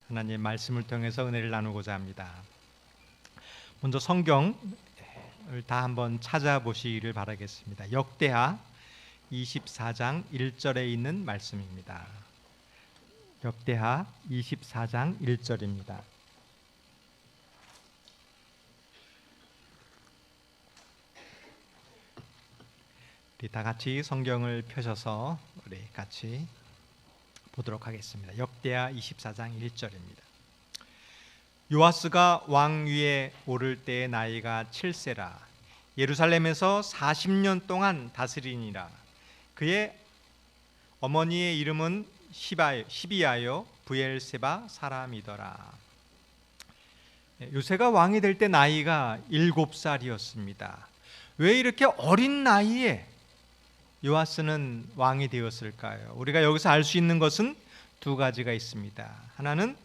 하나님의 말씀을 통해서 은혜를 나누고자 합니다. 먼저 성경을 다 한번 찾아보시기를 바라겠습니다. 역대하 24장 1절에 있는 말씀입니다. 역대하 24장 1절입니다. 우리 다 같이 성경을 펴셔서 우리 같이 보도록 하겠습니다. 역대하 24장 1절입니다. 요아스가 왕 위에 오를 때의 나이가 7세라 예루살렘에서 40년 동안 다스리니라. 그의 어머니의 이름은 시비아요 브엘세바 사람이더라. 요새가 왕이 될 때 나이가 7살이었습니다. 왜 이렇게 어린 나이에 요아스는 왕이 되었을까요? 우리가 여기서 알 수 있는 것은 두 가지가 있습니다. 하나는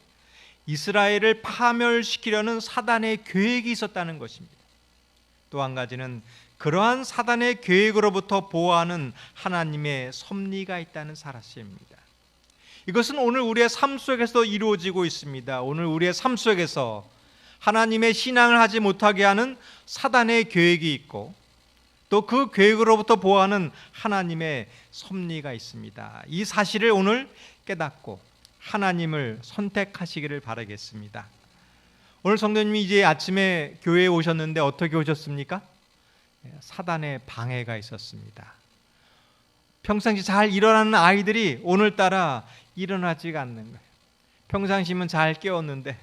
이스라엘을 파멸시키려는 사단의 계획이 있었다는 것입니다. 또 한 가지는 그러한 사단의 계획으로부터 보호하는 하나님의 섭리가 있다는 사실입니다. 이것은 오늘 우리의 삶 속에서 이루어지고 있습니다. 오늘 우리의 삶 속에서 하나님의 신앙을 하지 못하게 하는 사단의 계획이 있고 또 그 계획으로부터 보호하는 하나님의 섭리가 있습니다. 이 사실을 오늘 깨닫고 하나님을 선택하시기를 바라겠습니다. 오늘 성도님이 이제 아침에 교회에 오셨는데 어떻게 오셨습니까? 사단의 방해가 있었습니다. 평상시 잘 일어나는 아이들이 오늘따라 일어나지가 않는 거예요. 평상시면 잘 깨웠는데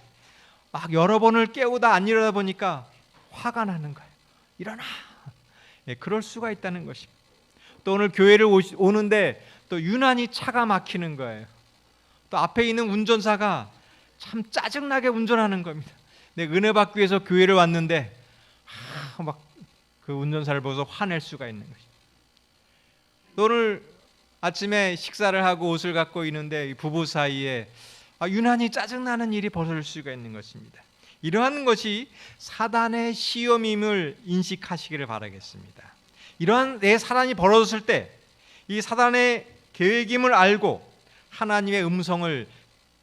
막 여러 번을 깨우다 안 일어나 보니까 화가 나는 거예요. 일어나! 그럴 수가 있다는 것입니다. 또 오늘 교회를 오는데 또 유난히 차가 막히는 거예요. 또 앞에 있는 운전사가 참 짜증나게 운전하는 겁니다. 내가 은혜 받기 위해서 교회를 왔는데 막 그 운전사를 보고서 화낼 수가 있는 것입니다. 또 오늘 아침에 식사를 하고 옷을 갖고 있는데 부부 사이에 유난히 짜증나는 일이 벌어질 수가 있는 것입니다. 이러한 것이 사단의 시험임을 인식하시기를 바라겠습니다. 이러한 내 사단이 벌어졌을 때 이 사단의 계획임을 알고 하나님의 음성을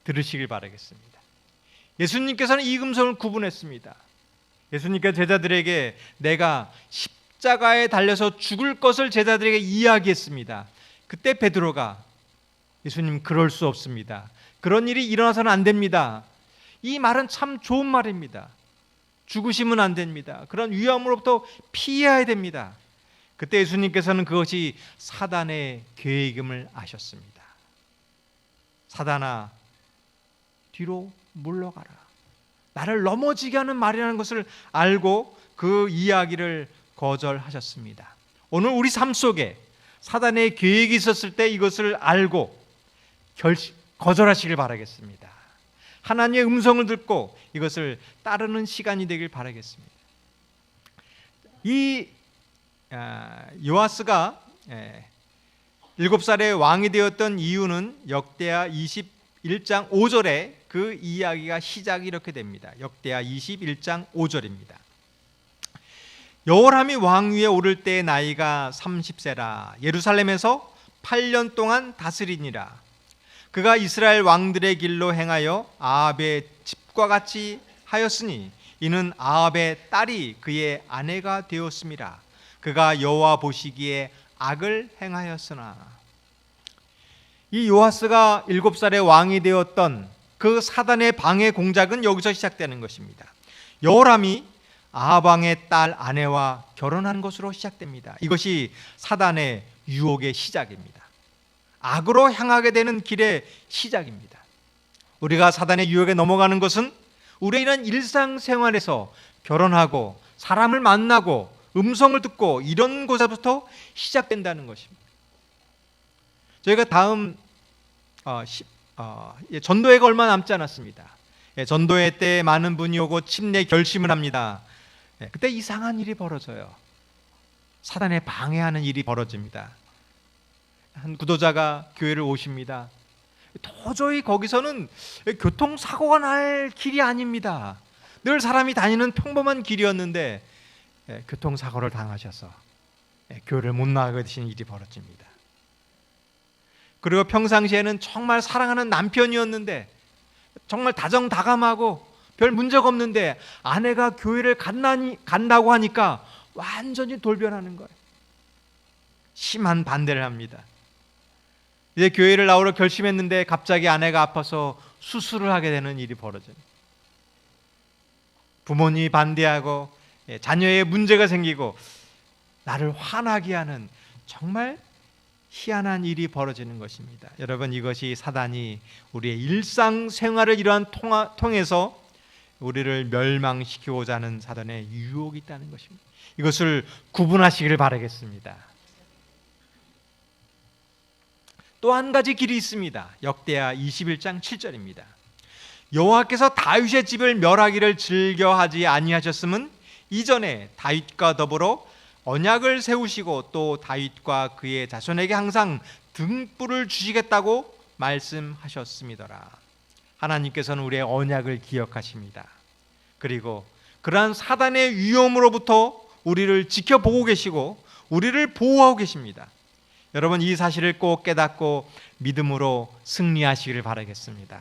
들으시길 바라겠습니다. 예수님께서는 이 음성을 구분했습니다. 예수님께서 제자들에게 내가 십자가에 달려서 죽을 것을 제자들에게 이야기했습니다. 그때 베드로가 예수님 그럴 수 없습니다. 그런 일이 일어나서는 안 됩니다. 이 말은 참 좋은 말입니다. 죽으시면 안 됩니다. 그런 위험으로부터 피해야 됩니다. 그때 예수님께서는 그것이 사단의 계획임을 아셨습니다. 사단아, 뒤로 물러가라. 나를 넘어지게 하는 말이라는 것을 알고 그 이야기를 거절하셨습니다. 오늘 우리 삶 속에 사단의 계획이 있었을 때 이것을 알고 거절하시길 바라겠습니다. 하나님의 음성을 듣고 이것을 따르는 시간이 되길 바라겠습니다. 이 요아스가 7살에 왕이 되었던 이유는 역대하 21장 5절에 그 이야기가 시작이 이렇게 됩니다. 역대하 21장 5절입니다. 여호람이 왕 위에 오를 때의 나이가 30세라 예루살렘에서 8년 동안 다스리니라. 그가 이스라엘 왕들의 길로 행하여 아합의 집과 같이 하였으니 이는 아합의 딸이 그의 아내가 되었음이라. 그가 여호와 보시기에 악을 행하였으나. 이 요아스가 7살에 왕이 되었던 그 사단의 방해 공작은 여기서 시작되는 것입니다. 여호람이 아합 왕의 딸 아내와 결혼한 것으로 시작됩니다. 이것이 사단의 유혹의 시작입니다. 악으로 향하게 되는 길의 시작입니다. 우리가 사단의 유혹에 넘어가는 것은 우리의 이런 일상생활에서 결혼하고 사람을 만나고 음성을 듣고 이런 곳에서부터 시작된다는 것입니다. 저희가 다음 전도회가 얼마 남지 않았습니다. 전도회 때 많은 분이 오고 침례 결심을 합니다. 그때 이상한 일이 벌어져요. 사단에 방해하는 일이 벌어집니다. 한 구도자가 교회를 오십니다. 도저히 거기서는 교통사고가 날 길이 아닙니다. 늘 사람이 다니는 평범한 길이었는데 교통사고를 당하셔서 교회를 못 나가게 되신 일이 벌어집니다. 그리고 평상시에는 정말 사랑하는 남편이었는데 정말 다정다감하고 별 문제가 없는데 아내가 교회를 간다고 하니까 완전히 돌변하는 거예요. 심한 반대를 합니다. 이제 교회를 나오려 결심했는데 갑자기 아내가 아파서 수술을 하게 되는 일이 벌어져요. 부모님이 반대하고 자녀의 문제가 생기고 나를 화나게 하는 정말 희한한 일이 벌어지는 것입니다. 여러분, 이것이 사단이 우리의 일상생활을 이러한 통해서 우리를 멸망시키고자 하는 사단의 유혹이 있다는 것입니다. 이것을 구분하시기를 바라겠습니다. 또 한 가지 길이 있습니다. 역대하 21장 7절입니다. 여호와께서 다윗의 집을 멸하기를 즐겨하지 아니하셨음은 이전에 다윗과 더불어 언약을 세우시고 또 다윗과 그의 자손에게 항상 등불을 주시겠다고 말씀하셨음이더라. 하나님께서는 우리의 언약을 기억하십니다. 그리고 그러한 사단의 위험으로부터 우리를 지켜보고 계시고 우리를 보호하고 계십니다. 여러분, 이 사실을 꼭 깨닫고 믿음으로 승리하시기를 바라겠습니다.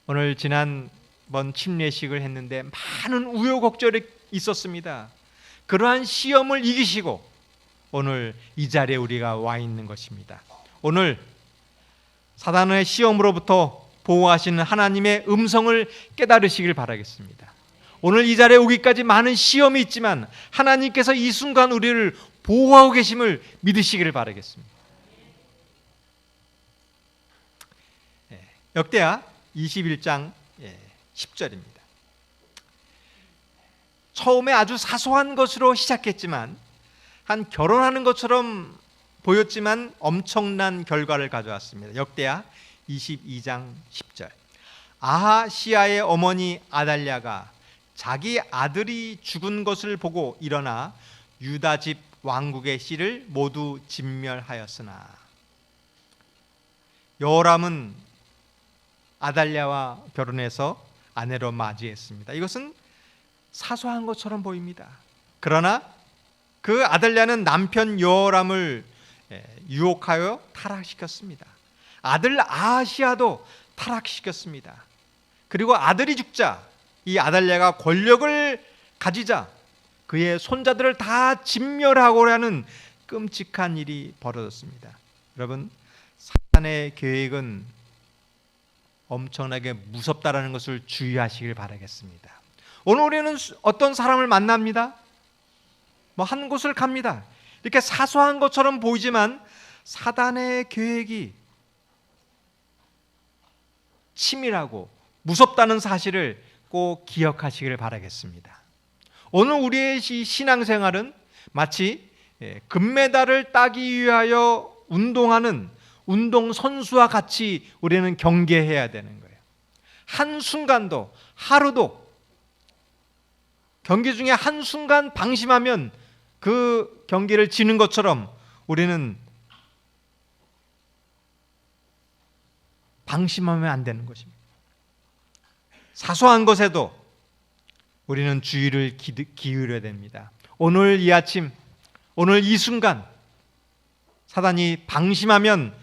오늘 지난번 침례식을 했는데 많은 우여곡절이 있었습니다. 그러한 시험을 이기시고 오늘 이 자리에 우리가 와 있는 것입니다. 오늘 사단의 시험으로부터 보호하시는 하나님의 음성을 깨달으시길 바라겠습니다. 오늘 이 자리에 오기까지 많은 시험이 있지만 하나님께서 이 순간 우리를 보호하고 계심을 믿으시기를 바라겠습니다. 역대하 21장 10절입니다. 처음에 아주 사소한 것으로 시작했지만 한 결혼하는 것처럼 보였지만 엄청난 결과를 가져왔습니다. 역대하 22장 10절. 아하시아의 어머니 아달랴가 자기 아들이 죽은 것을 보고 일어나 유다 집 왕국의 씨를 모두 진멸하였으나 여호람은 아달랴와 결혼해서 아내로 맞이했습니다. 이것은 사소한 것처럼 보입니다. 그러나 그 아달랴는 남편 여호람을 유혹하여 타락시켰습니다. 아들 아하시아도 타락시켰습니다. 그리고 아들이 죽자 이 아달랴가 권력을 가지자 그의 손자들을 다 진멸하고자 하는 끔찍한 일이 벌어졌습니다. 여러분, 사탄의 계획은 엄청나게 무섭다라는 것을 주의하시길 바라겠습니다. 오늘 우리는 어떤 사람을 만납니다. 한 곳을 갑니다. 이렇게 사소한 것처럼 보이지만 사단의 계획이 치밀하고 무섭다는 사실을 꼭 기억하시길 바라겠습니다. 오늘 우리의 신앙생활은 마치 금메달을 따기 위하여 운동하는 운동선수와 같이 우리는 경계해야 되는 거예요. 한순간도 하루도 경기 중에 한순간 방심하면 그 경기를 지는 것처럼 우리는 방심하면 안 되는 것입니다. 사소한 것에도 우리는 주의를 기울여야 됩니다. 오늘 이 아침, 오늘 이 순간 사단이 방심하면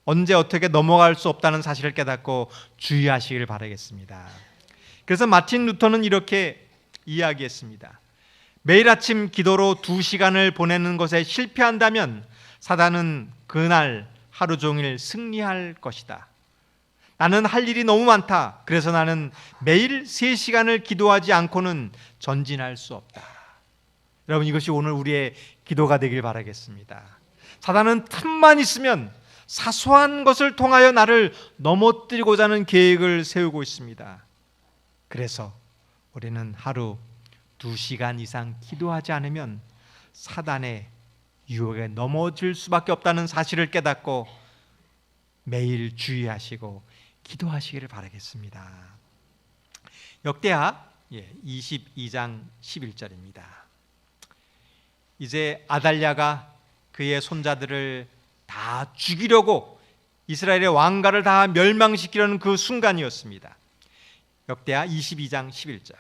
언제 어떻게 넘어갈 수 없다는 사실을 깨닫고 주의하시길 바라겠습니다. 그래서 마틴 루터는 이렇게 이야기했습니다. 매일 아침 기도로 2시간을 보내는 것에 실패한다면 사단은 그날 하루 종일 승리할 것이다. 나는 할 일이 너무 많다. 그래서 나는 매일 3시간을 기도하지 않고는 전진할 수 없다. 여러분, 이것이 오늘 우리의 기도가 되길 바라겠습니다. 사단은 틈만 있으면 사소한 것을 통하여 나를 넘어뜨리고자 하는 계획을 세우고 있습니다. 그래서 우리는 하루 2시간 이상 기도하지 않으면 사단의 유혹에 넘어질 수밖에 없다는 사실을 깨닫고 매일 주의하시고 기도하시기를 바라겠습니다. 역대하 22장 11절입니다. 이제 아달랴가 그의 손자들을 다 죽이려고 이스라엘의 왕가를 다 멸망시키려는 그 순간이었습니다. 역대하 22장 11절.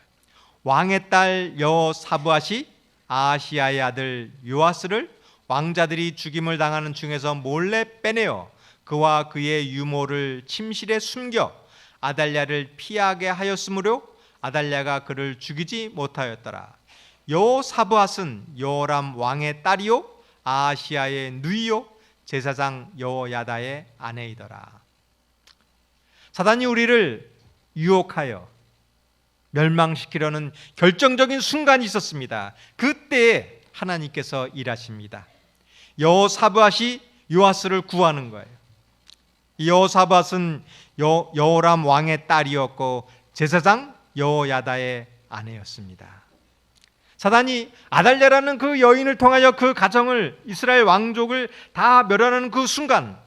왕의 딸 여사부앗이 아하시아의 아들 요아스를 왕자들이 죽임을 당하는 중에서 몰래 빼내어 그와 그의 유모를 침실에 숨겨 아달랴를 피하게 하였으므로 아달랴가 그를 죽이지 못하였더라. 여호사브앗은 여호람 왕의 딸이요 아하시야의 누이요 제사장 여호야다의 아내이더라. 사단이 우리를 유혹하여 멸망시키려는 결정적인 순간이 있었습니다. 그때 하나님께서 일하십니다. 여호사브앗이 요아스를 구하는 거예요. 여호사밧은 여호람 왕의 딸이었고 제사장 여호야다의 아내였습니다. 사단이 아달랴라는 그 여인을 통하여 그 가정을, 이스라엘 왕족을 다 멸하는 그 순간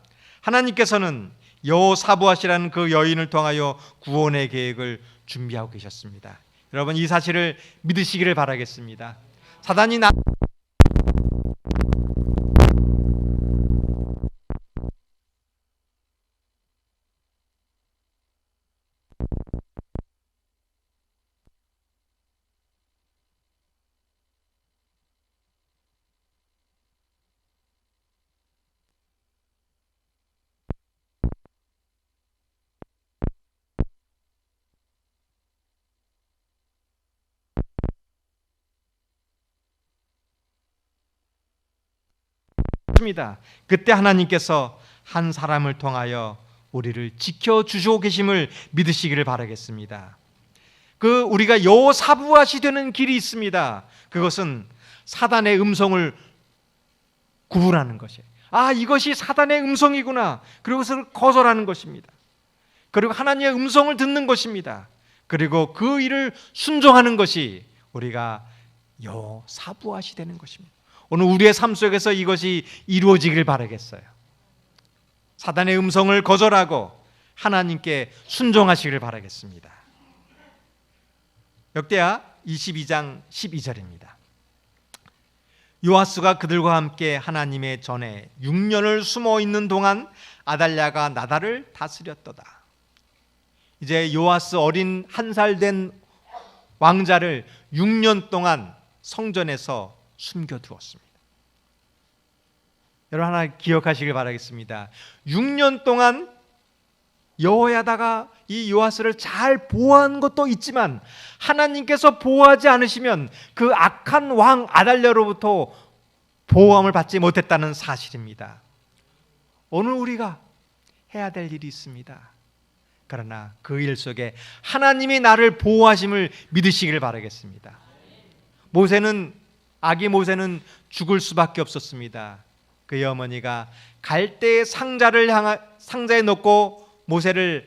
하나님께서는 여호사밧이라는 그 여인을 통하여 구원의 계획을 준비하고 계셨습니다. 여러분, 이 사실을 믿으시기를 바라겠습니다. 사단이 그때 하나님께서 한 사람을 통하여 우리를 지켜주시고 계심을 믿으시기를 바라겠습니다. 우리가 여호사밧이 되는 길이 있습니다. 그것은 사단의 음성을 구분하는 것이에요. 이것이 사단의 음성이구나. 그것을 거절하는 것입니다. 그리고 하나님의 음성을 듣는 것입니다. 그리고 그 일을 순종하는 것이 우리가 여호사밧이 되는 것입니다. 오늘 우리의 삶 속에서 이것이 이루어지길 바라겠어요. 사단의 음성을 거절하고 하나님께 순종하시길 바라겠습니다. 역대하 22장 12절입니다. 요아스가 그들과 함께 하나님의 전에 6년을 숨어 있는 동안 아달랴가 나달을 다스렸도다. 이제 요아스 어린 1살 된 왕자를 6년 동안 성전에서 숨겨두었습니다. 여러분, 하나 기억하시길 바라겠습니다. 6년 동안 여호야다가 이 요아스를 잘 보호한 것도 있지만 하나님께서 보호하지 않으시면 그 악한 왕 아달랴로부터 보호함을 받지 못했다는 사실입니다. 오늘 우리가 해야 될 일이 있습니다. 그러나 그 일 속에 하나님이 나를 보호하심을 믿으시길 바라겠습니다. 아기 모세는 죽을 수밖에 없었습니다. 그의 어머니가 갈대의 상자에 넣고 모세를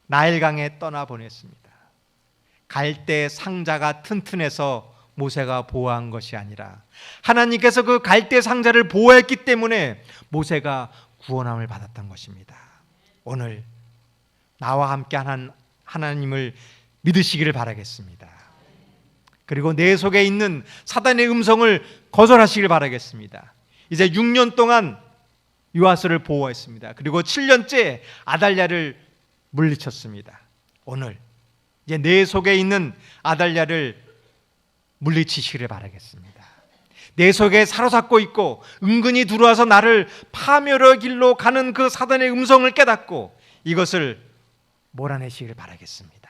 나일강에 떠나보냈습니다. 갈대 상자가 튼튼해서 모세가 보호한 것이 아니라 하나님께서 그 갈대 상자를 보호했기 때문에 모세가 구원함을 받았던 것입니다. 오늘 나와 함께 하나님을 믿으시기를 바라겠습니다. 그리고 내 속에 있는 사단의 음성을 거절하시길 바라겠습니다. 이제 6년 동안 요아스를 보호했습니다. 그리고 7년째 아달랴를 물리쳤습니다. 오늘 이제 내 속에 있는 아달랴를 물리치시기를 바라겠습니다. 내 속에 사로잡고 있고 은근히 들어와서 나를 파멸의 길로 가는 그 사단의 음성을 깨닫고 이것을 몰아내시기를 바라겠습니다.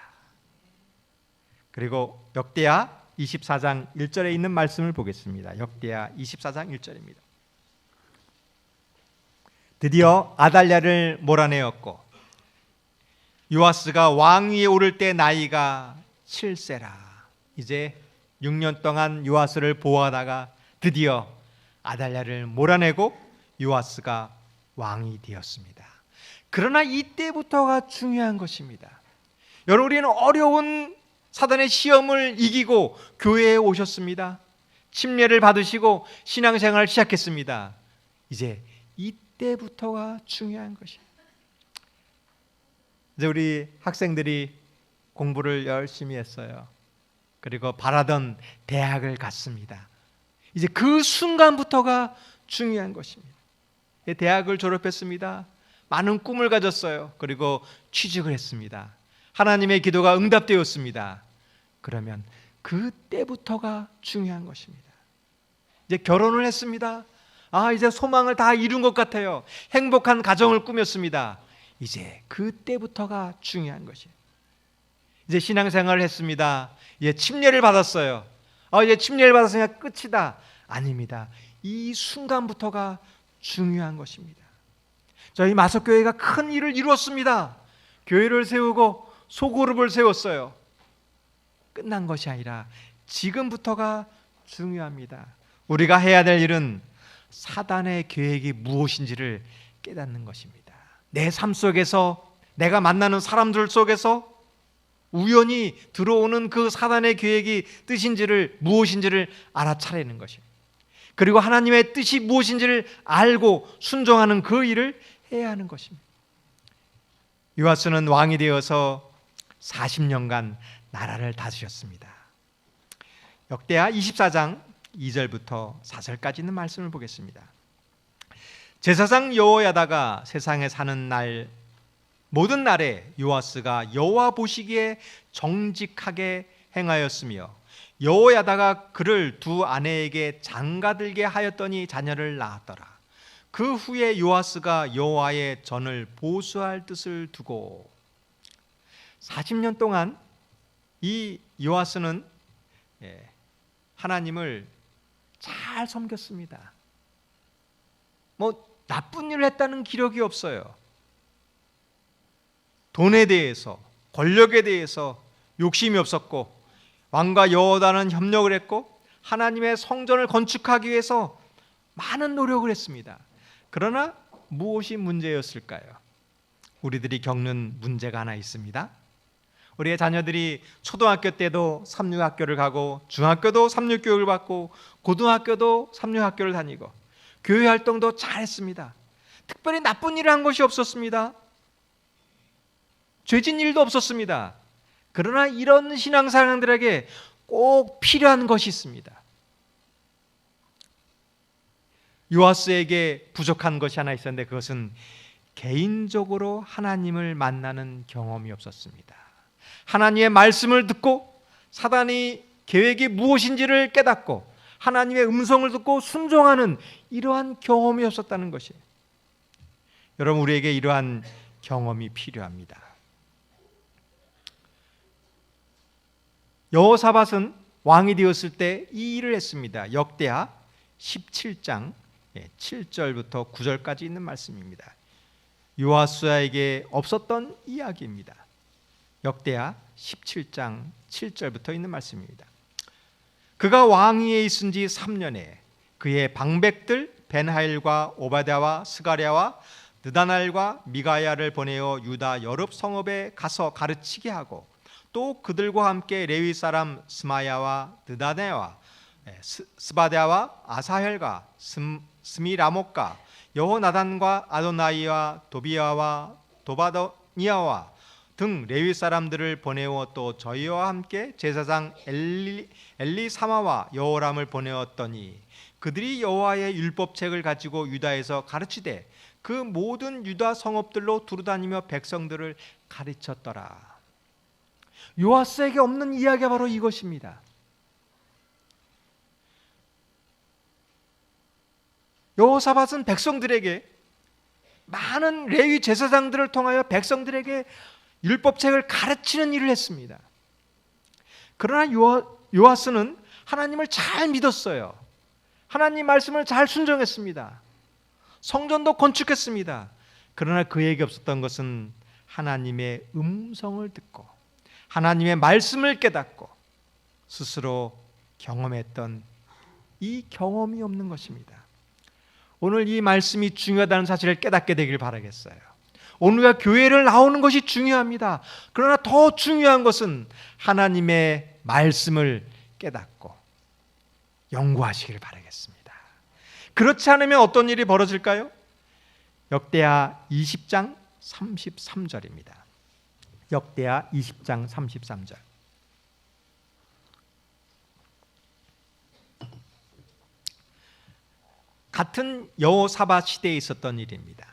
그리고 역대하 24장 1절에 있는 말씀을 보겠습니다. 역대하 24장 1절입니다. 드디어 아달랴를 몰아내었고 요아스가 왕위에 오를 때 나이가 7세라. 이제 6년 동안 요아스를 보호하다가 드디어 아달랴를 몰아내고 요아스가 왕이 되었습니다. 그러나 이때부터가 중요한 것입니다. 여러분, 우리는 어려운 사단의 시험을 이기고 교회에 오셨습니다. 침례를 받으시고 신앙생활을 시작했습니다. 이제 이때부터가 중요한 것이에요. 이제 우리 학생들이 공부를 열심히 했어요. 그리고 바라던 대학을 갔습니다. 이제 그 순간부터가 중요한 것입니다. 대학을 졸업했습니다. 많은 꿈을 가졌어요. 그리고 취직을 했습니다. 하나님의 기도가 응답되었습니다. 그러면 그때부터가 중요한 것입니다. 이제 결혼을 했습니다. 이제 소망을 다 이룬 것 같아요. 행복한 가정을 꾸몄습니다. 이제 그때부터가 중요한 것이에요. 이제 신앙생활을 했습니다. 이제 침례를 받았어요. 이제 침례를 받았으니까 끝이다. 아닙니다. 이 순간부터가 중요한 것입니다. 저희 마석교회가 큰 일을 이루었습니다. 교회를 세우고 소그룹을 세웠어요. 끝난 것이 아니라 지금부터가 중요합니다. 우리가 해야 될 일은 사단의 계획이 무엇인지를 깨닫는 것입니다. 내 삶 속에서, 내가 만나는 사람들 속에서 우연히 들어오는 그 사단의 계획이 뜻인지를, 무엇인지를 알아차리는 것입니다. 그리고 하나님의 뜻이 무엇인지를 알고 순종하는 그 일을 해야 하는 것입니다. 요아스는 왕이 되어서 40년간 나라를 다스렸습니다. 역대하 24장 2절부터 4절까지 있는 말씀을 보겠습니다. 제사장 여호야다가 세상에 사는 날 모든 날에 요아스가 여호와 보시기에 정직하게 행하였으며 여호야다가 그를 두 아내에게 장가들게 하였더니 자녀를 낳았더라. 그 후에 요아스가 여호와의 전을 보수할 뜻을 두고 40년 동안 이 요아스는 하나님을 잘 섬겼습니다. 나쁜 일을 했다는 기록이 없어요. 돈에 대해서, 권력에 대해서 욕심이 없었고, 왕과 여호와는 협력을 했고, 하나님의 성전을 건축하기 위해서 많은 노력을 했습니다. 그러나 무엇이 문제였을까요? 우리들이 겪는 문제가 하나 있습니다. 우리의 자녀들이 초등학교 때도 삼육학교를 가고, 중학교도 삼육교육을 받고, 고등학교도 삼육학교를 다니고, 교회 활동도 잘했습니다. 특별히 나쁜 일을 한 것이 없었습니다. 죄진 일도 없었습니다. 그러나 이런 신앙사람들에게 꼭 필요한 것이 있습니다. 요아스에게 부족한 것이 하나 있었는데 그것은 개인적으로 하나님을 만나는 경험이 없었습니다. 하나님의 말씀을 듣고 사단의 계획이 무엇인지를 깨닫고 하나님의 음성을 듣고 순종하는 이러한 경험이 없었다는 것이에요. 여러분, 우리에게 이러한 경험이 필요합니다. 여호사밧은 왕이 되었을 때 이 일을 했습니다. 역대하 17장 7절부터 9절까지 있는 말씀입니다. 요아스에게 없었던 이야기입니다. 역대하 17장 7절부터 있는 말씀입니다. 그가 왕위에 있은 지 3년에 그의 방백들 벤하일과 오바댜와 스가랴와 느다날과 미가야를 보내어 유다 여러 성읍에 가서 가르치게 하고 또 그들과 함께 레위 사람 스마야와 느다네와 스바랴와 아사헬과 스미라목과 여호나단과 아도나이와 도비야와 도바도니아와 등 레위 사람들을 보내어 또 저희와 함께 제사장 엘리사마와 여호람을 보내었더니 그들이 여호와의 율법책을 가지고 유다에서 가르치되 그 모든 유다 성읍들로 두루다니며 백성들을 가르쳤더라. 요아스에게 없는 이야기가 바로 이것입니다. 여호사밧은 백성들에게 많은 레위 제사장들을 통하여 백성들에게 율법책을 가르치는 일을 했습니다. 그러나 요아스는 하나님을 잘 믿었어요. 하나님 말씀을 잘 순종했습니다. 성전도 건축했습니다. 그러나 그에게 없었던 것은 하나님의 음성을 듣고 하나님의 말씀을 깨닫고 스스로 경험했던 이 경험이 없는 것입니다. 오늘 이 말씀이 중요하다는 사실을 깨닫게 되길 바라겠어요. 오늘 우리가 교회를 나오는 것이 중요합니다. 그러나 더 중요한 것은 하나님의 말씀을 깨닫고 연구하시길 바라겠습니다. 그렇지 않으면 어떤 일이 벌어질까요? 역대하 20장 33절입니다. 역대하 20장 33절. 같은 여호사밧 시대에 있었던 일입니다.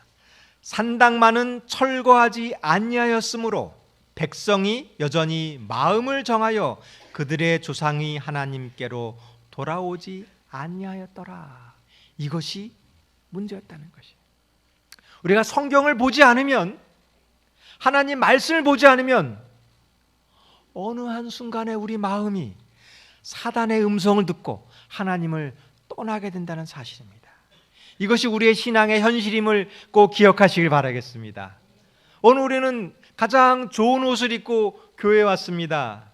산당만은 철거하지 아니하였으므로 백성이 여전히 마음을 정하여 그들의 조상이 하나님께로 돌아오지 아니하였더라. 이것이 문제였다는 것이에요. 우리가 성경을 보지 않으면 하나님 말씀을 보지 않으면 어느 한순간에 우리 마음이 사단의 음성을 듣고 하나님을 떠나게 된다는 사실입니다. 이것이 우리의 신앙의 현실임을 꼭 기억하시길 바라겠습니다. 오늘 우리는 가장 좋은 옷을 입고 교회에 왔습니다.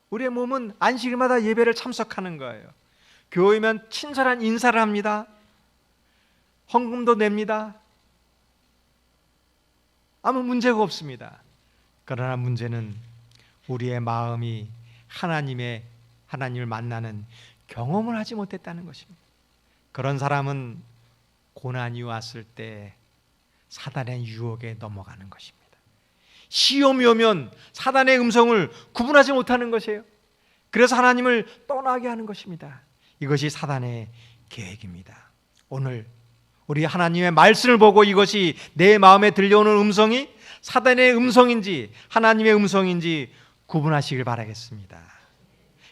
우리의 몸은 안식일마다 예배를 참석하는 거예요. 교회면 친절한 인사를 합니다. 헌금도 냅니다. 아무 문제가 없습니다. 그러나 문제는 우리의 마음이 하나님을 만나는 경험을 하지 못했다는 것입니다. 그런 사람은 고난이 왔을 때 사단의 유혹에 넘어가는 것입니다. 시험이 오면 사단의 음성을 구분하지 못하는 것이에요. 그래서 하나님을 떠나게 하는 것입니다. 이것이 사단의 계획입니다. 오늘 우리 하나님의 말씀을 보고 이것이 내 마음에 들려오는 음성이 사단의 음성인지 하나님의 음성인지 구분하시길 바라겠습니다.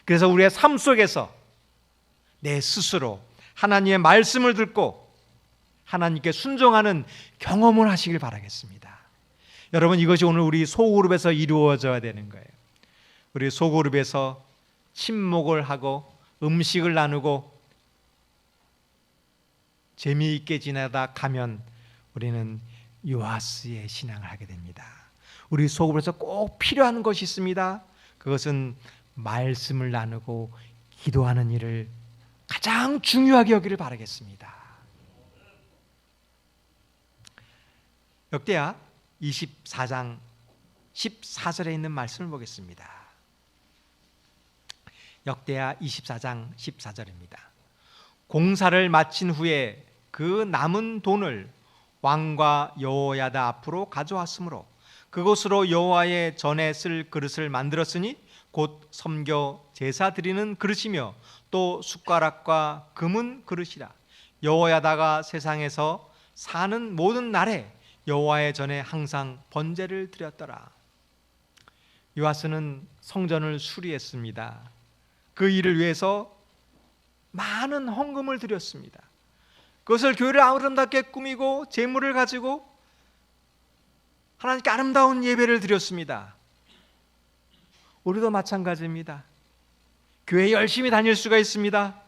그래서 우리의 삶 속에서 내 스스로 하나님의 말씀을 듣고 하나님께 순종하는 경험을 하시길 바라겠습니다. 여러분, 이것이 오늘 우리 소그룹에서 이루어져야 되는 거예요. 우리 소그룹에서 친목을 하고 음식을 나누고 재미있게 지내다 가면 우리는 요아스의 신앙을 하게 됩니다. 우리 소그룹에서 꼭 필요한 것이 있습니다. 그것은 말씀을 나누고 기도하는 일을 가장 중요하게 여기를 바라겠습니다. 역대하 24장 14절에 있는 말씀을 보겠습니다. 역대하 24장 14절입니다. 공사를 마친 후에 그 남은 돈을 왕과 여호야다 앞으로 가져왔으므로 그곳으로 여호와의 전에 쓸 그릇을 만들었으니 곧 섬겨 제사 드리는 그릇이며 또 숟가락과 금은 그릇이라. 여호야다가 세상에서 사는 모든 날에 여호와의 전에 항상 번제를 드렸더라. 요아스는 성전을 수리했습니다. 그 일을 위해서 많은 헌금을 드렸습니다. 그것을 교회를 아름답게 꾸미고 제물을 가지고 하나님께 아름다운 예배를 드렸습니다. 우리도 마찬가지입니다. 교회 열심히 다닐 수가 있습니다.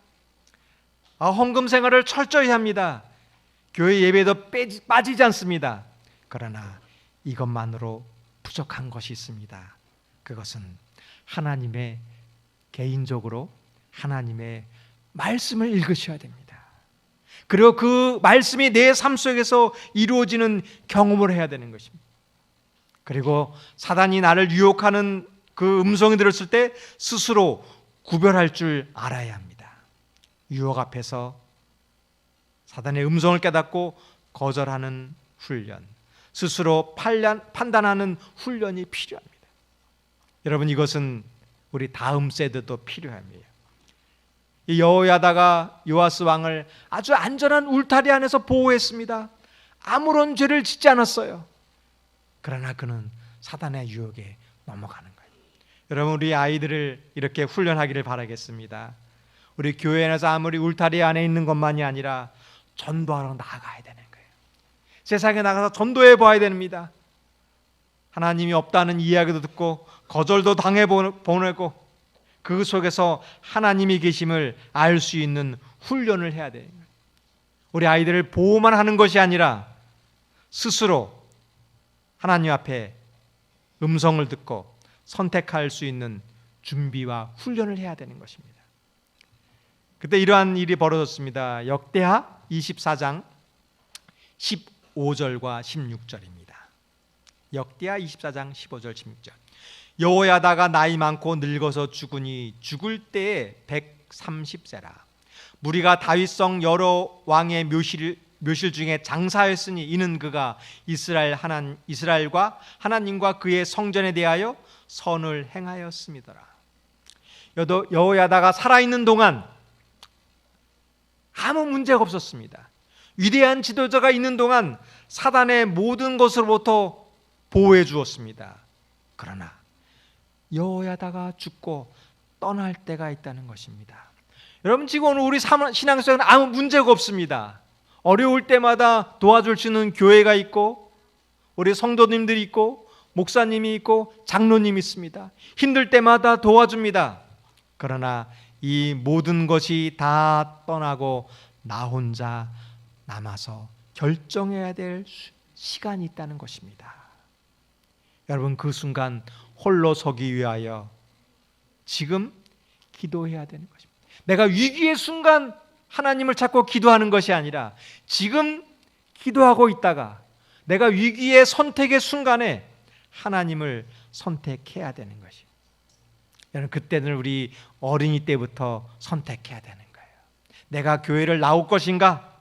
헌금 생활을 철저히 합니다. 교회 예배도 빠지지 않습니다. 그러나 이것만으로 부족한 것이 있습니다. 그것은 하나님의 개인적으로 하나님의 말씀을 읽으셔야 됩니다. 그리고 그 말씀이 내 삶 속에서 이루어지는 경험을 해야 되는 것입니다. 그리고 사단이 나를 유혹하는 그 음성이 들었을 때 스스로 구별할 줄 알아야 합니다. 유혹 앞에서 사단의 음성을 깨닫고 거절하는 훈련, 스스로 판단하는 훈련이 필요합니다. 여러분, 이것은 우리 다음 세대도 필요합니다. 이 여호야다가 요아스 왕을 아주 안전한 울타리 안에서 보호했습니다. 아무런 죄를 짓지 않았어요. 그러나 그는 사단의 유혹에 넘어가는 거예요. 여러분, 우리 아이들을 이렇게 훈련하기를 바라겠습니다. 우리 교회 안에서 아무리 울타리 안에 있는 것만이 아니라 전도하러 나가야 되는 거예요. 세상에 나가서 전도해 봐야 됩니다. 하나님이 없다는 이야기도 듣고 거절도 당해보내고 그 속에서 하나님이 계심을 알 수 있는 훈련을 해야 돼요. 우리 아이들을 보호만 하는 것이 아니라 스스로 하나님 앞에 음성을 듣고 선택할 수 있는 준비와 훈련을 해야 되는 것입니다. 그때 이러한 일이 벌어졌습니다. 역대하 24장 15절과 16절입니다. 역대하 24장 15절 16절. 여호야다가 나이 많고 늙어서 죽으니 죽을 때에 130세라. 무리가 다윗성 여러 왕의 묘실 중에 장사였으니 이는 그가 이스라엘과 하나님과 그의 성전에 대하여 선을 행하였음이더라. 여호야다가 살아있는 동안 아무 문제가 없었습니다. 위대한 지도자가 있는 동안 사단의 모든 것으로부터 보호해 주었습니다. 그러나 여호야다가 죽고 떠날 때가 있다는 것입니다. 여러분, 지금 오늘 우리 신앙 속에는 아무 문제가 없습니다. 어려울 때마다 도와줄 수 있는 교회가 있고 우리 성도님들이 있고 목사님이 있고 장로님이 있습니다. 힘들 때마다 도와줍니다. 그러나 이 모든 것이 다 떠나고 나 혼자 남아서 결정해야 될 시간이 있다는 것입니다. 여러분, 그 순간 홀로 서기 위하여 지금 기도해야 되는 것입니다. 내가 위기의 순간 하나님을 찾고 기도하는 것이 아니라 지금 기도하고 있다가 내가 위기의 선택의 순간에 하나님을 선택해야 되는 것이에요. 여러분, 그때는 우리 어린이 때부터 선택해야 되는 거예요. 내가 교회를 나올 것인가?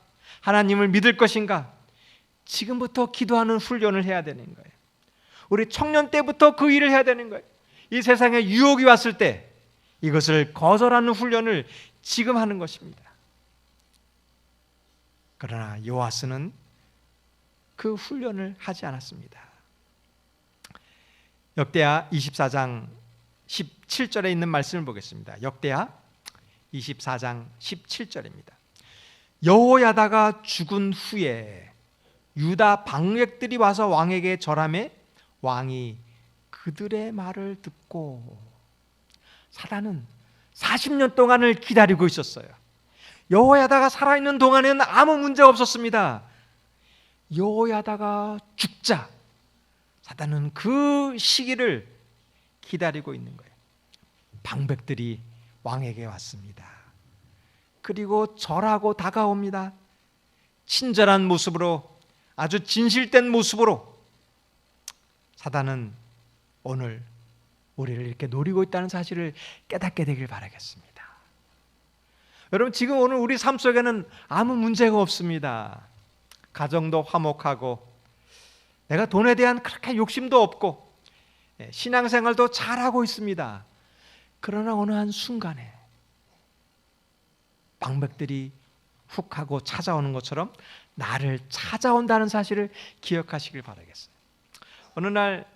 하나님을 믿을 것인가? 지금부터 기도하는 훈련을 해야 되는 거예요. 우리 청년 때부터 그 일을 해야 되는 거예요. 이 세상에 유혹이 왔을 때 이것을 거절하는 훈련을 지금 하는 것입니다. 그러나 요아스는 그 훈련을 하지 않았습니다. 역대하 24장 17절에 있는 말씀을 보겠습니다. 역대하 24장 17절입니다. 여호야다가 죽은 후에 유다 방백들이 와서 왕에게 절하매 왕이 그들의 말을 듣고, 사단은 40년 동안을 기다리고 있었어요. 여호야다가 살아있는 동안에는 아무 문제가 없었습니다. 여호야다가 죽자 사단은 그 시기를 기다리고 있는 거예요. 방백들이 왕에게 왔습니다. 그리고 절하고 다가옵니다. 친절한 모습으로, 아주 진실된 모습으로. 사단은 오늘 우리를 이렇게 노리고 있다는 사실을 깨닫게 되길 바라겠습니다. 여러분, 지금 오늘 우리 삶 속에는 아무 문제가 없습니다. 가정도 화목하고 내가 돈에 대한 그렇게 욕심도 없고 신앙생활도 잘하고 있습니다. 그러나 어느 한 순간에 방백들이 훅 하고 찾아오는 것처럼 나를 찾아온다는 사실을 기억하시길 바라겠어요. 어느 날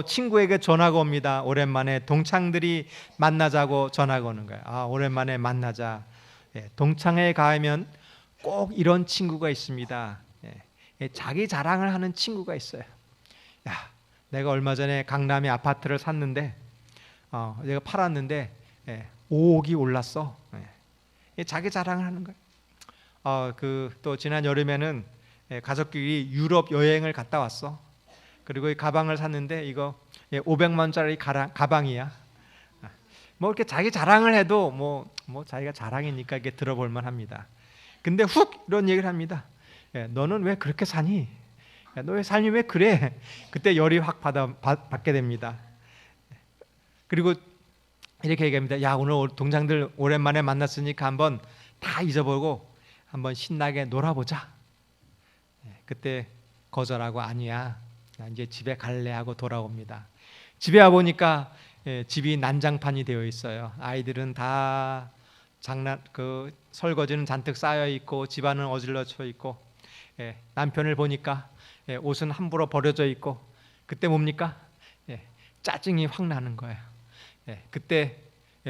친구에게 전화가 옵니다. 오랜만에 동창들이 만나자고 전화가 오는 거예요. 아, 오랜만에 만나자. 동창회에 가면 꼭 이런 친구가 있습니다. 자기 자랑을 하는 친구가 있어요. 야, 내가 얼마 전에 강남에 아파트를 샀는데 내가 팔았는데 5억이 올랐어. 자기 자랑을 하는 거예요. 또 지난 여름에는 가족끼리 유럽 여행을 갔다 왔어. 그리고 이 가방을 샀는데 이거 500만 원짜리 가방이야. 뭐 이렇게 자기 자랑을 해도 뭐 자기가 자랑이니까 이게 들어볼 만합니다. 근데 훅 이런 얘기를 합니다. 너는 왜 그렇게 사니? 너의 삶이 왜 그래? 그때 열이 확 받게 됩니다. 그리고 이렇게 얘기합니다. 야, 오늘 동창들 오랜만에 만났으니까 한번 다 잊어보고 한번 신나게 놀아보자. 그때 거절하고 아니야, 나 이제 집에 갈래 하고 돌아옵니다. 집에 와 보니까 집이 난장판이 되어 있어요. 아이들은 다 설거지는 잔뜩 쌓여 있고 집안은 어질러져 있고, 남편을 보니까 옷은 함부로 버려져 있고, 그때 뭡니까? 짜증이 확 나는 거예요. 그때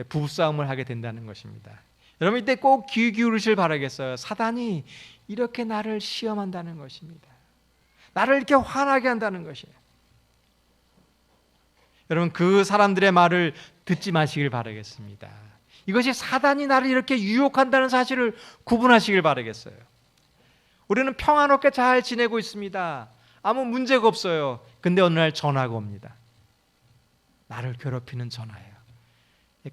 부부싸움을 하게 된다는 것입니다. 여러분, 이때 꼭 귀 기울이실 바라겠어요. 사단이 이렇게 나를 시험한다는 것입니다. 나를 이렇게 화나게 한다는 것이에요. 여러분, 그 사람들의 말을 듣지 마시길 바라겠습니다. 이것이 사단이 나를 이렇게 유혹한다는 사실을 구분하시길 바라겠어요. 우리는 평안롭게 잘 지내고 있습니다. 아무 문제가 없어요. 근데 어느 날 전화가 옵니다. 나를 괴롭히는 전화예요.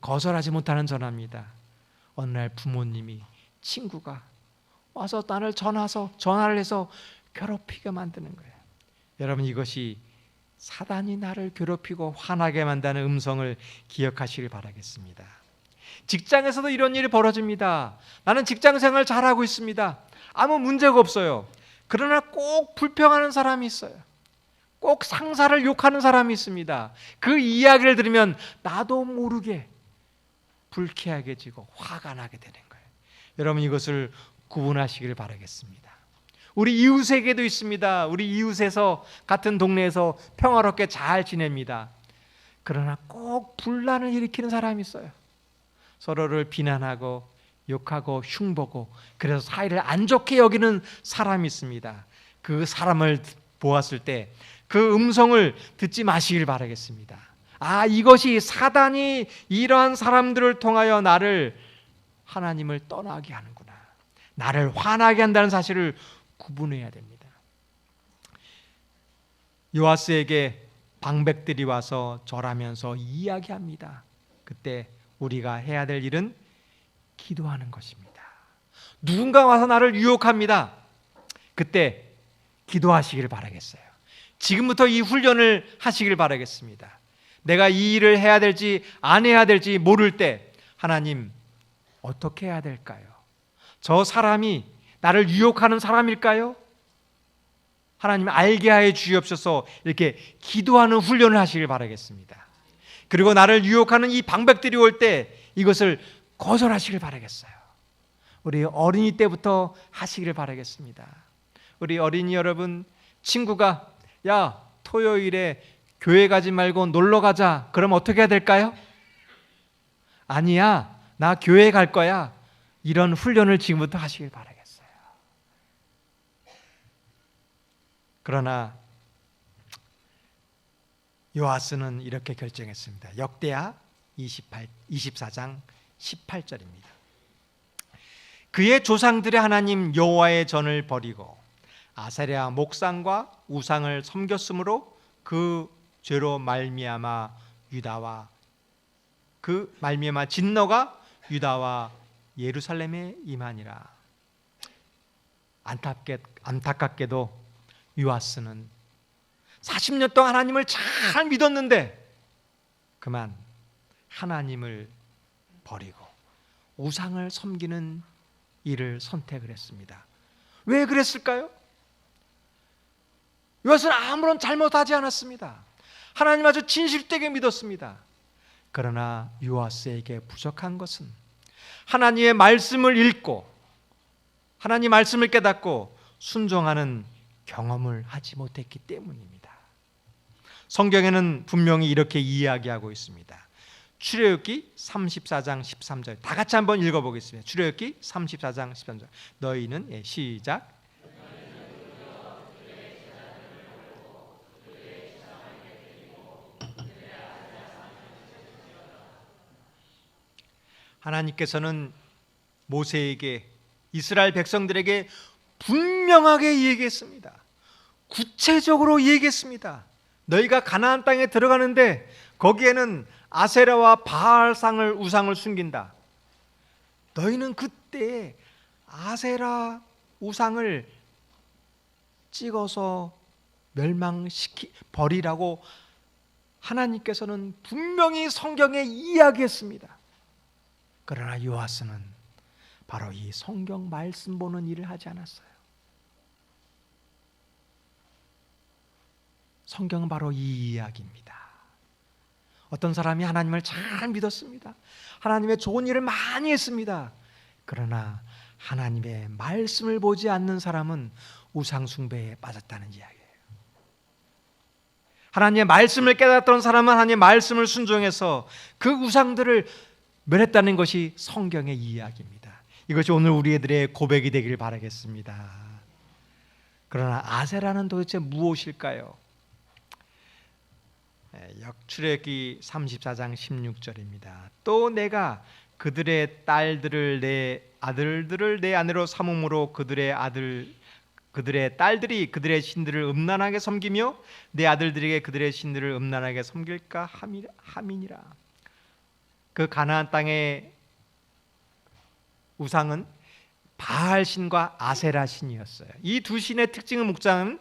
거절하지 못하는 전화입니다. 어느 날 부모님이, 친구가 와서 나를 전화를 해서 괴롭히게 만드는 거예요. 여러분, 이것이 사단이 나를 괴롭히고 화나게 만드는 음성을 기억하시길 바라겠습니다. 직장에서도 이런 일이 벌어집니다. 나는 직장생활 잘하고 있습니다. 아무 문제가 없어요. 그러나 꼭 불평하는 사람이 있어요. 꼭 상사를 욕하는 사람이 있습니다. 그 이야기를 들으면 나도 모르게 불쾌하게지고 화가 나게 되는 거예요. 여러분, 이것을 구분하시길 바라겠습니다. 우리 이웃에게도 있습니다. 우리 이웃에서 같은 동네에서 평화롭게 잘 지냅니다. 그러나 꼭 분란을 일으키는 사람이 있어요. 서로를 비난하고 욕하고 흉보고 그래서 사이를 안 좋게 여기는 사람이 있습니다. 그 사람을 보았을 때 그 음성을 듣지 마시길 바라겠습니다. 아, 이것이 사단이 이러한 사람들을 통하여 나를, 하나님을 떠나게 하는구나, 나를 화나게 한다는 사실을 구분해야 됩니다. 요아스에게 방백들이 와서 절하면서 이야기합니다. 그때 우리가 해야 될 일은 기도하는 것입니다. 누군가 와서 나를 유혹합니다. 그때 기도하시길 바라겠어요. 지금부터 이 훈련을 하시길 바라겠습니다. 내가 이 일을 해야 될지 안 해야 될지 모를 때 하나님, 어떻게 해야 될까요? 저 사람이 나를 유혹하는 사람일까요? 하나님 알게 하여 주옵소서. 이렇게 기도하는 훈련을 하시길 바라겠습니다. 그리고 나를 유혹하는 이 방백들이 올 때 이것을 거절하시길 바라겠어요. 우리 어린이 때부터 하시기를 바라겠습니다. 우리 어린이 여러분, 친구가 야, 토요일에 교회 가지 말고 놀러 가자, 그럼 어떻게 해야 될까요? 아니야, 나 교회 갈 거야. 이런 훈련을 지금부터 하시길 바라겠어요. 그러나 요아스는 이렇게 결정했습니다. 역대하 24장 18절입니다. 그의 조상들의 하나님 여호와의 전을 버리고 아세라 목상과 우상을 섬겼으므로 그 죄로 말미암아 진노가 유다와 예루살렘에 임하니라. 안타깝게도 요아스는 40년 동안 하나님을 잘 믿었는데 그만 하나님을 버리고 우상을 섬기는 일을 선택을 했습니다. 왜 그랬을까요? 요아스는 아무런 잘못하지 않았습니다. 하나님 아주 진실되게 믿었습니다. 그러나 요아스에게 부족한 것은 하나님의 말씀을 읽고 하나님 말씀을 깨닫고 순종하는 경험을 하지 못했기 때문입니다. 성경에는 분명히 이렇게 이야기하고 있습니다. 출애굽기 34장 13절 다 같이 한번 읽어보겠습니다. 출애굽기 34장 13절 너희는 시작. 하나님께서는 모세에게 이스라엘 백성들에게 분명하게 얘기했습니다. 구체적으로 얘기했습니다. 너희가 가나안 땅에 들어가는데 거기에는 아세라와 바알상을 우상을 숨긴다. 너희는 그때 아세라 우상을 찍어서 버리라고 하나님께서는 분명히 성경에 이야기했습니다. 그러나 요아스는 바로 이 성경 말씀 보는 일을 하지 않았어요. 성경은 바로 이 이야기입니다. 어떤 사람이 하나님을 잘 믿었습니다. 하나님의 좋은 일을 많이 했습니다. 그러나 하나님의 말씀을 보지 않는 사람은 우상 숭배에 빠졌다는 이야기예요. 하나님의 말씀을 깨닫던 사람은 하나님의 말씀을 순종해서 그 우상들을 멸했다는 것이 성경의 이야기입니다. 이것이 오늘 우리들의 고백이 되길 바라겠습니다. 그러나 아세라는 도대체 무엇일까요? 출애굽기 34장 16절입니다. 또 내가 그들의 딸들을 내 아들들을 내 아내로 삼음으로 그들의 딸들이 그들의 신들을 음란하게 섬기며 내 아들들에게 그들의 신들을 음란하게 섬길까 함이니라. 그 가나안 땅의 우상은 바알 신과 아세라 신이었어요. 이 두 신의 특징은 목자는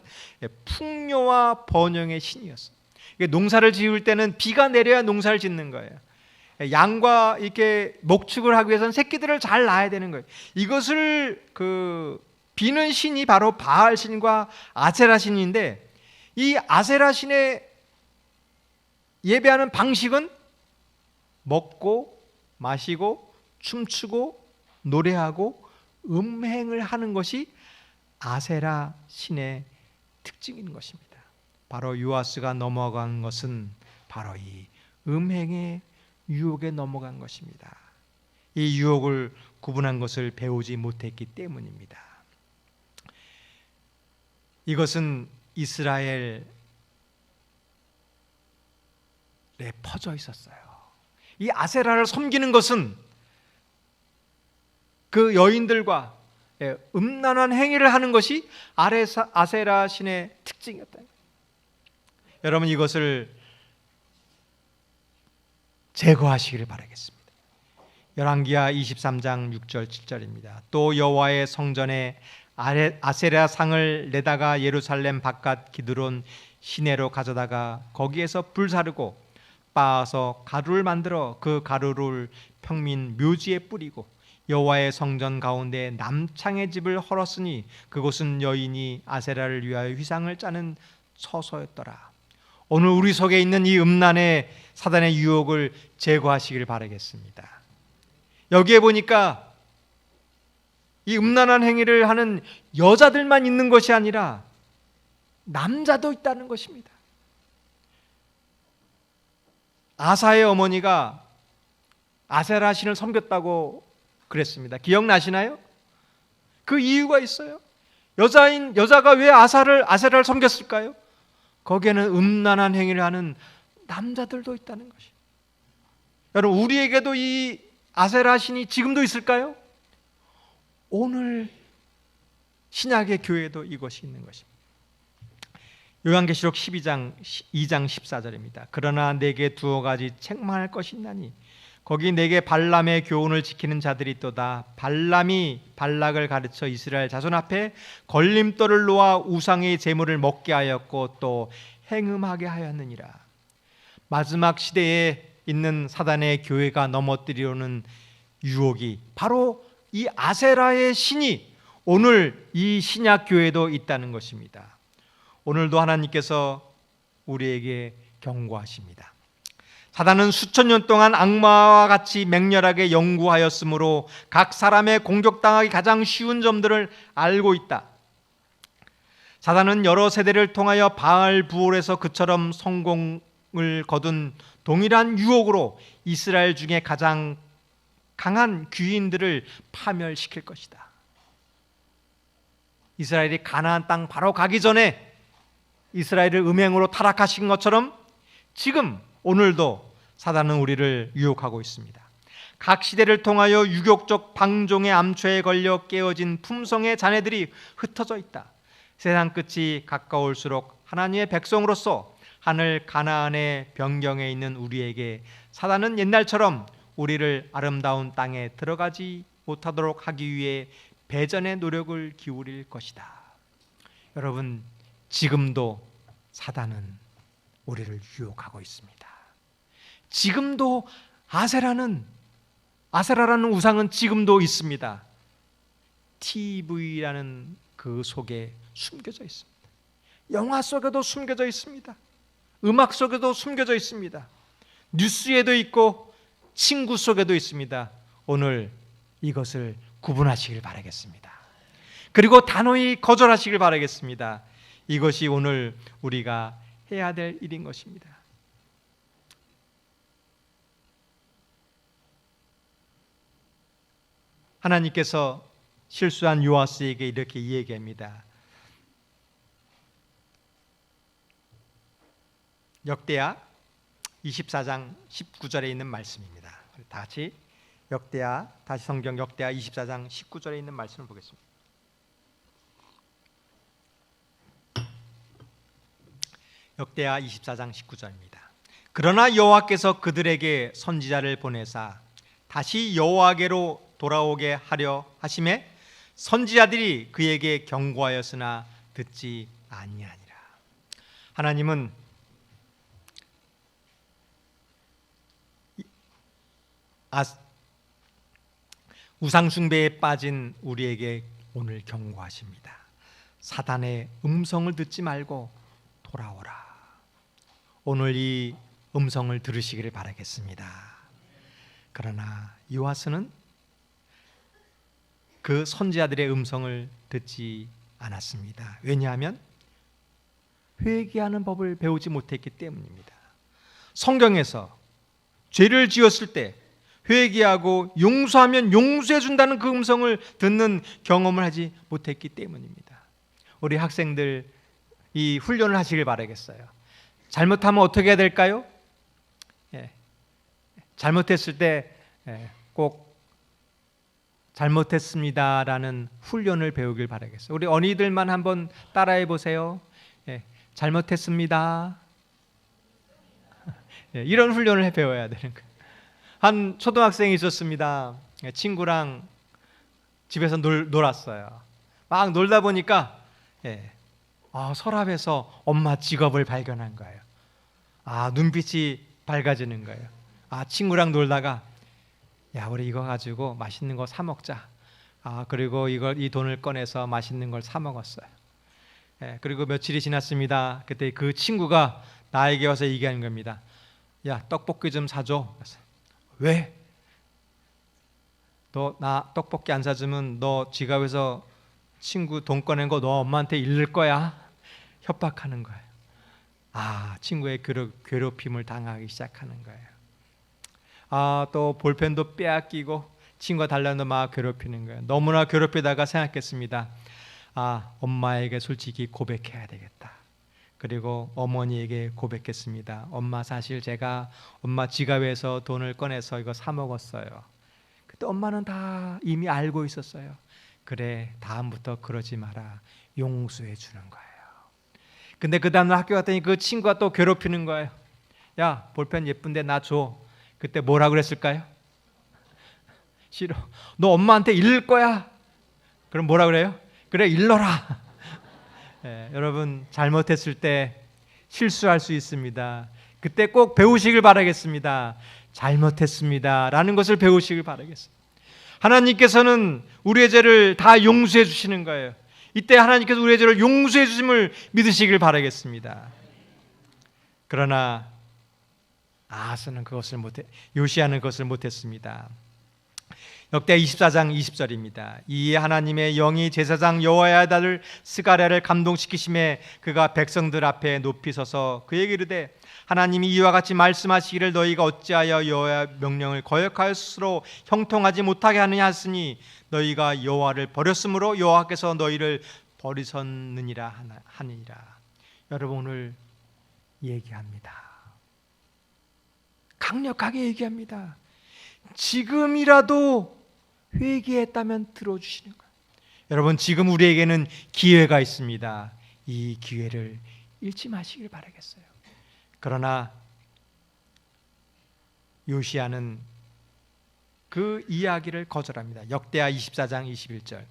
풍요와 번영의 신이었어요. 농사를 지을 때는 비가 내려야 농사를 짓는 거예요. 양과 이렇게 목축을 하기 위해서는 새끼들을 잘 낳아야 되는 거예요. 이것을 비는 신이 바로 바알 신과 아세라 신인데, 이 아세라 신의 예배하는 방식은 먹고 마시고 춤추고 노래하고 음행을 하는 것이 아세라 신의 특징인 것입니다. 바로 요아스가 넘어간 것은 바로 이 음행의 유혹에 넘어간 것입니다. 이 유혹을 구분한 것을 배우지 못했기 때문입니다. 이것은 이스라엘에 퍼져 있었어요. 이 아세라를 섬기는 것은 그 여인들과 음란한 행위를 하는 것이 아세라 신의 특징이었다. 여러분, 이것을 제거하시기를 바라겠습니다. 열왕기하 23장 6절 7절입니다. 또 여호와의 성전에 아세라 상을 내다가 예루살렘 바깥 기드론 시내로 가져다가 거기에서 불사르고 빻아서 가루를 만들어 그 가루를 평민 묘지에 뿌리고 여호와의 성전 가운데 남창의 집을 헐었으니 그곳은 여인이 아세라를 위하여 휘상을 짜는 처소였더라. 오늘 우리 속에 있는 이 음란의 사단의 유혹을 제거하시길 바라겠습니다. 여기에 보니까 이 음란한 행위를 하는 여자들만 있는 것이 아니라 남자도 있다는 것입니다. 아사의 어머니가 아세라 신을 섬겼다고 그랬습니다. 기억나시나요? 그 이유가 있어요. 여자가 왜 아세라를 섬겼을까요? 거기에는 음란한 행위를 하는 남자들도 있다는 것이. 여러분, 우리에게도 이 아세라 신이 지금도 있을까요? 오늘 신약의 교회에도 이것이 있는 것입니다. 요한계시록 2장 14절입니다. 그러나 내게 두어 가지 책망할 것이 있나니 거기 내게 발람의 교훈을 지키는 자들이 있도다. 발람이 발락을 가르쳐 이스라엘 자손 앞에 걸림돌을 놓아 우상의 제물을 먹게 하였고 또 행음하게 하였느니라. 마지막 시대에 있는 사단의 교회가 넘어뜨리려는 유혹이 바로 이 아세라의 신이 오늘 이 신약 교회도 있다는 것입니다. 오늘도 하나님께서 우리에게 경고하십니다. 사단은 수천 년 동안 악마와 같이 맹렬하게 연구하였으므로 각 사람의 공격당하기 가장 쉬운 점들을 알고 있다. 사단은 여러 세대를 통하여 바알 부올에서 그처럼 성공을 거둔 동일한 유혹으로 이스라엘 중에 가장 강한 귀인들을 파멸시킬 것이다. 이스라엘이 가나안 땅 바로 가기 전에 이스라엘을 음행으로 타락하신 것처럼 지금 오늘도 사단은 우리를 유혹하고 있습니다. 각 시대를 통하여 유격적 방종의 암초에 걸려 깨어진 품성의 자네들이 흩어져 있다. 세상 끝이 가까울수록 하나님의 백성으로서 하늘 가나안의 변경에 있는 우리에게 사단은 옛날처럼 우리를 아름다운 땅에 들어가지 못하도록 하기 위해 배전의 노력을 기울일 것이다. 여러분, 지금도 사단은 우리를 유혹하고 있습니다. 지금도 아세라라는 우상은 지금도 있습니다. TV라는 그 속에 숨겨져 있습니다. 영화 속에도 숨겨져 있습니다. 음악 속에도 숨겨져 있습니다. 뉴스에도 있고 친구 속에도 있습니다. 오늘 이것을 구분하시길 바라겠습니다. 그리고 단호히 거절하시길 바라겠습니다. 이것이 오늘 우리가 해야 될 일인 것입니다. 하나님께서 실수한 요아스에게 이렇게 얘기합니다. 역대하 24장 19절에 있는 말씀입니다. 다 같이 다시 성경 역대하 24장 19절에 있는 말씀을 보겠습니다. 역대하 24장 19절입니다. 그러나 여호와께서 그들에게 선지자를 보내사 다시 여호와께로 돌아오게 하려 하심에 선지자들이 그에게 경고하였으나 듣지 아니하니라. 하나님은 우상숭배에 빠진 우리에게 오늘 경고하십니다. 사단의 음성을 듣지 말고 돌아오라. 오늘 이 음성을 들으시기를 바라겠습니다. 그러나 요아스는 그 선지자들의 음성을 듣지 않았습니다. 왜냐하면 회개하는 법을 배우지 못했기 때문입니다. 성경에서 죄를 지었을 때 회개하고 용서하면 용서해 준다는 그 음성을 듣는 경험을 하지 못했기 때문입니다. 우리 학생들 이 훈련을 하시길 바라겠어요. 잘못하면 어떻게 해야 될까요? 잘못했을 때 꼭 잘못했습니다라는 훈련을 배우길 바라겠어요. 우리 어린이들만 한번 따라해 보세요. 잘못했습니다. 이런 훈련을 배워야 되는 거예요. 한 초등학생이 있었습니다. 친구랑 집에서 놀았어요. 막 놀다 보니까 서랍에서 엄마 지갑을 발견한 거예요. 눈빛이 밝아지는 거예요. 친구랑 놀다가 야, 우리 이거 가지고 맛있는 거 사 먹자. 그리고 이 돈을 꺼내서 맛있는 걸 사 먹었어요. 그리고 며칠이 지났습니다. 그때 그 친구가 나에게 와서 얘기하는 겁니다. 야, 떡볶이 좀 사줘. 왜? 너 나 떡볶이 안 사주면 너 지갑에서 친구 돈 꺼낸 거 너 엄마한테 잃을 거야. 협박하는 거예요. 친구의 괴롭힘을 당하기 시작하는 거예요. 또 볼펜도 빼앗기고 친구가 달라는 막 괴롭히는 거예요. 너무나 괴롭히다가 생각했습니다. 엄마에게 솔직히 고백해야 되겠다. 그리고 어머니에게 고백했습니다. 엄마, 사실 제가 엄마 지갑에서 돈을 꺼내서 이거 사 먹었어요. 그때 엄마는 다 이미 알고 있었어요. 그래, 다음부터 그러지 마라. 용서해 주는 거예요. 근데 그 다음날 학교 갔더니 그 친구가 또 괴롭히는 거예요. 야, 볼펜 예쁜데 나 줘. 그때 뭐라 그랬을까요? 싫어. 너 엄마한테 잃을 거야. 그럼 뭐라 그래요? 그래, 잃어라. 여러분, 잘못했을 때 실수할 수 있습니다. 그때 꼭 배우시길 바라겠습니다. 잘못했습니다 라는 것을 배우시길 바라겠습니다. 하나님께서는 우리의 죄를 다 용서해 주시는 거예요. 이때 하나님께서 우리의 죄를 용서해 주심을 믿으시길 바라겠습니다. 그러나 요시야는 그것을 못했습니다. 역대하 24장 20절입니다. 이에 하나님의 영이 제사장 여호야의 아들 스가랴를 감동시키심에 그가 백성들 앞에 높이 서서 그에게 이르되 하나님이 이와 같이 말씀하시기를 너희가 어찌하여 여호와의 명령을 거역하여 스스로 형통하지 못하게 하느냐 하시니 너희가 여호와를 버렸으므로 여호와께서 너희를 버리셨느니라 하니라. 여러분, 오늘 얘기합니다. 강력하게 얘기합니다. 지금이라도 회개했다면 들어주시는 거예요. 여러분, 지금 우리에게는 기회가 있습니다. 이 기회를 잃지 마시길 바라겠어요. 그러나 요시야는 그 이야기를 거절합니다. 역대하 24장 21절.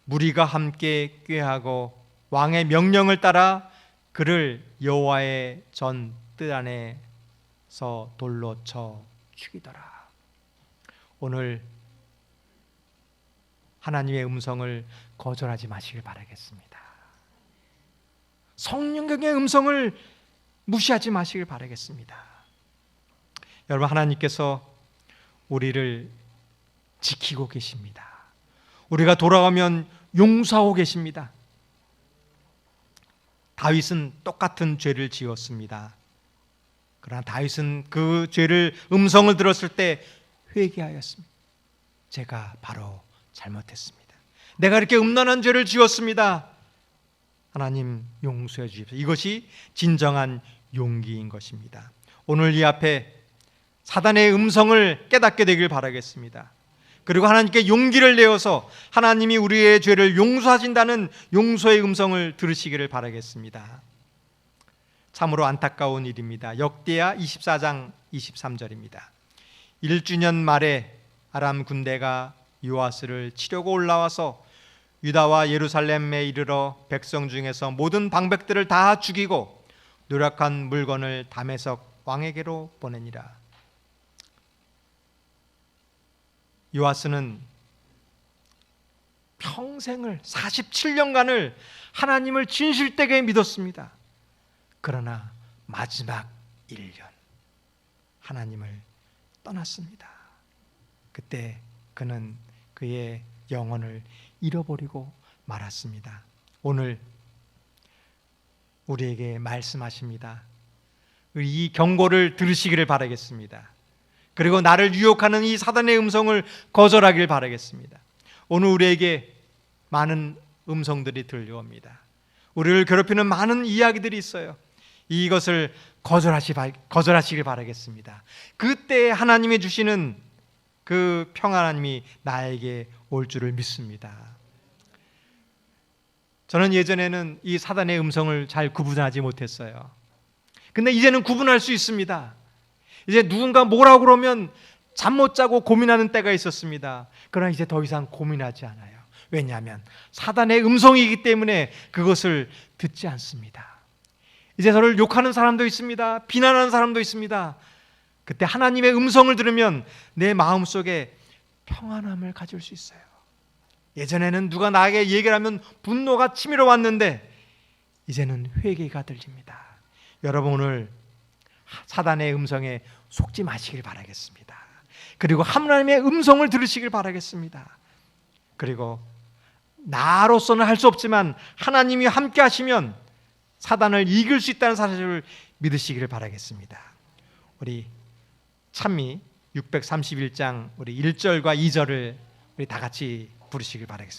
무리가 함께 꾀하고 왕의 명령을 따라 그를 여호와의 전 뜰 안에서 돌로 쳐 죽이더라. 오늘 하나님의 음성을 거절하지 마시길 바라겠습니다. 성령의 음성을 무시하지 마시길 바라겠습니다. 여러분, 하나님께서 우리를 지키고 계십니다. 우리가 돌아가면 용서하고 계십니다. 다윗은 똑같은 죄를 지었습니다. 그러나 다윗은 그 죄를 음성을 들었을 때 회개하였습니다. 제가 바로 잘못했습니다. 내가 이렇게 음란한 죄를 지었습니다. 하나님 용서해 주십시오. 이것이 진정한 용기인 것입니다. 오늘 이 앞에 사단의 음성을 깨닫게 되길 바라겠습니다. 그리고 하나님께 용기를 내어서 하나님이 우리의 죄를 용서하신다는 용서의 음성을 들으시기를 바라겠습니다. 참으로 안타까운 일입니다. 역대하 24장 23절입니다. 1주년 말에 아람 군대가 요아스를 치려고 올라와서 유다와 예루살렘에 이르러 백성 중에서 모든 방백들을 다 죽이고 노력한 물건을 다메섹 왕에게로 보내니라. 요아스는 평생을 47년간을 하나님을 진실되게 믿었습니다. 그러나 마지막 1년 하나님을 떠났습니다. 그때 그는 그의 영혼을 잃어버리고 말았습니다. 오늘 우리에게 말씀하십니다. 이 경고를 들으시기를 바라겠습니다. 그리고 나를 유혹하는 이 사단의 음성을 거절하길 바라겠습니다. 오늘 우리에게 많은 음성들이 들려옵니다. 우리를 괴롭히는 많은 이야기들이 있어요. 이것을 거절하시길 바라겠습니다. 그때 하나님이 주시는 그 평안함이 나에게 올 줄을 믿습니다. 저는 예전에는 이 사단의 음성을 잘 구분하지 못했어요. 근데 이제는 구분할 수 있습니다. 이제 누군가 뭐라고 그러면 잠 못 자고 고민하는 때가 있었습니다. 그러나 이제 더 이상 고민하지 않아요. 왜냐하면 사단의 음성이기 때문에 그것을 듣지 않습니다. 이제 저를 욕하는 사람도 있습니다. 비난하는 사람도 있습니다. 그때 하나님의 음성을 들으면 내 마음속에 평안함을 가질 수 있어요. 예전에는 누가 나에게 얘기를 하면 분노가 치밀어 왔는데 이제는 회개가 들립니다. 여러분, 오늘 사단의 음성에 속지 마시길 바라겠습니다. 그리고 하나님의 음성을 들으시길 바라겠습니다. 그리고 나로서는 할 수 없지만 하나님이 함께 하시면 사단을 이길 수 있다는 사실을 믿으시기를 바라겠습니다. 우리 찬미 631장 우리 1절과 2절을 우리 다 같이 부르시길 바라겠습니다.